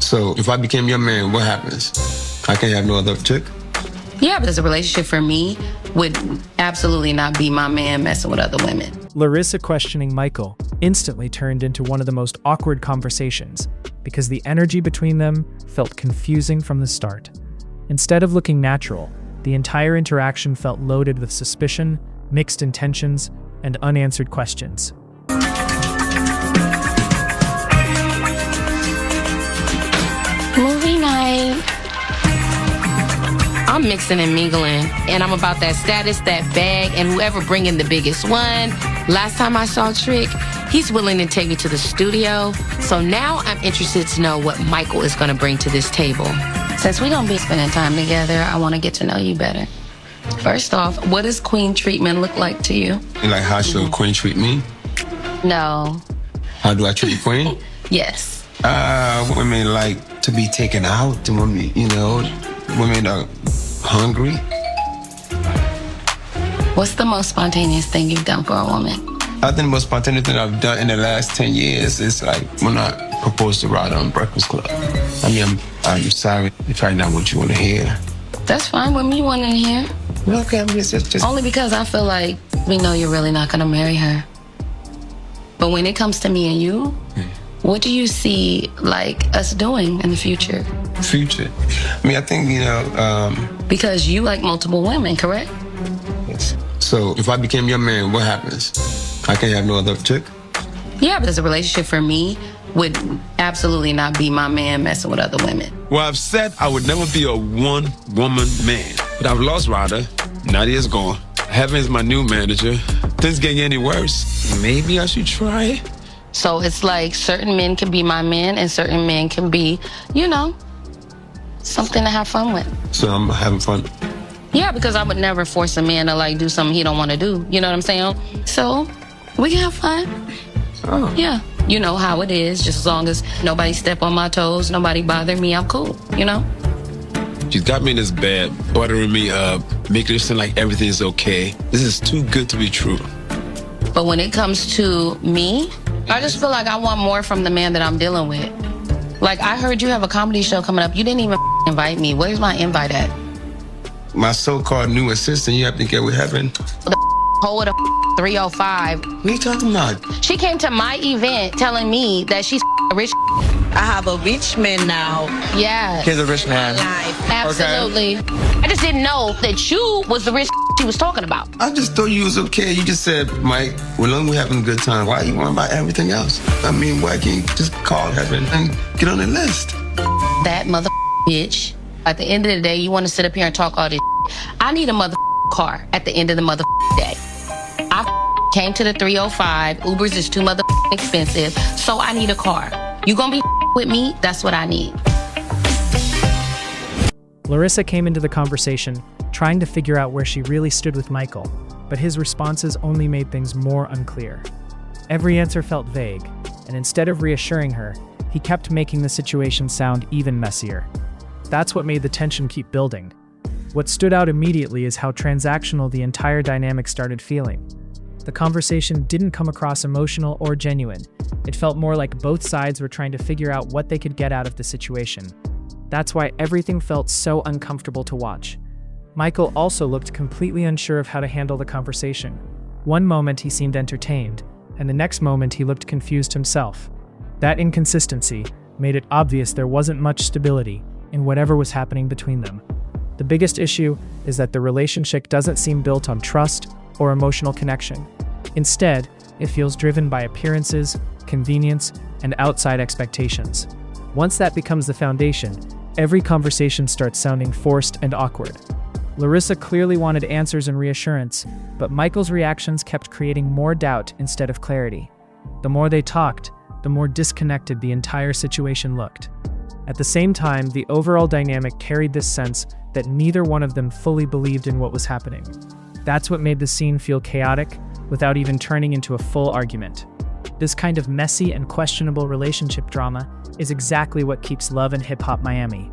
So if I became your man, what happens? I can't have no other chick? Yeah, because a relationship for me would absolutely not be my man messing with other women. Larissa questioning Michael instantly turned into one of the most awkward conversations because the energy between them felt confusing from the start. Instead of looking natural, the entire interaction felt loaded with suspicion, mixed intentions, and unanswered questions. Movie night. I'm mixing and mingling, and I'm about that status, that bag, and whoever bringing the biggest one. Last time I saw Trick, he's willing to take me to the studio. So now I'm interested to know what Michael is going to bring to this table. Since we're going to be spending time together, I want to get to know you better. First off, what does queen treatment look like to you? Like how should a queen treat me? No. How do I treat a queen? Yes. Women like to be taken out. Women, women are hungry. What's the most spontaneous thing you've done for a woman? I think the most spontaneous thing I've done in the last 10 years is like when I proposed to Ryder on Breakfast Club. I mean, I'm sorry if I not what you want to hear. That's fine with me wanting to hear. Okay, just... Only because I feel like we know you're really not going to marry her. But when it comes to me and you, what do you see like us doing in the future? Future? I mean, I think, Because you like multiple women, correct? Yes. So if I became your man, what happens? I can't have no other chick? Yeah, because a relationship for me would absolutely not be my man messing with other women. Well, I've said I would never be a one-woman man. But I've lost Ryder. Nadia's gone. Heaven is my new manager. Things getting any worse. Maybe I should try it. So it's like certain men can be my man and certain men can be, something to have fun with. So I'm having fun? Yeah, because I would never force a man to like do something he don't want to do. You know what I'm saying? So we can have fun. Oh. Yeah. You know how it is. Just as long as nobody step on my toes, nobody bother me, I'm cool, She's got me in this bed, buttering me up, making it seem like everything's okay. This is too good to be true. But when it comes to me, I just feel like I want more from the man that I'm dealing with. Like, I heard you have a comedy show coming up. You didn't even invite me. Where's my invite at? My so-called new assistant, you have to get with Heaven. The hoe of the 305. What are you talking about? She came to my event telling me that she's a rich. I have a rich man now. Yeah. He's a rich man. Absolutely. Okay. I just didn't know that you was the rich she was talking about. I just thought you was okay. You just said, Mike, well, long as we're having a good time, why you worrying about everything else? I mean, why can't you just call Heaven and get on the list? That mother bitch. At the end of the day, you want to sit up here and talk all this. I need a mother car at the end of the mother day. I came to the 305. Ubers is too mother expensive, so I need a car. You gonna be with me? That's what I need. Larissa came into the conversation, trying to figure out where she really stood with Michael, but his responses only made things more unclear. Every answer felt vague, and instead of reassuring her, he kept making the situation sound even messier. That's what made the tension keep building. What stood out immediately is how transactional the entire dynamic started feeling. The conversation didn't come across emotional or genuine. It felt more like both sides were trying to figure out what they could get out of the situation. That's why everything felt so uncomfortable to watch. Michael also looked completely unsure of how to handle the conversation. One moment he seemed entertained, and the next moment he looked confused himself. That inconsistency made it obvious there wasn't much stability in whatever was happening between them. The biggest issue is that the relationship doesn't seem built on trust or emotional connection. Instead, it feels driven by appearances, convenience, and outside expectations. Once that becomes the foundation, every conversation starts sounding forced and awkward. Larissa clearly wanted answers and reassurance, but Michael's reactions kept creating more doubt instead of clarity. The more they talked, the more disconnected the entire situation looked. At the same time, the overall dynamic carried this sense that neither one of them fully believed in what was happening. That's what made the scene feel chaotic without even turning into a full argument. This kind of messy and questionable relationship drama is exactly what keeps love in hip-hop Miami.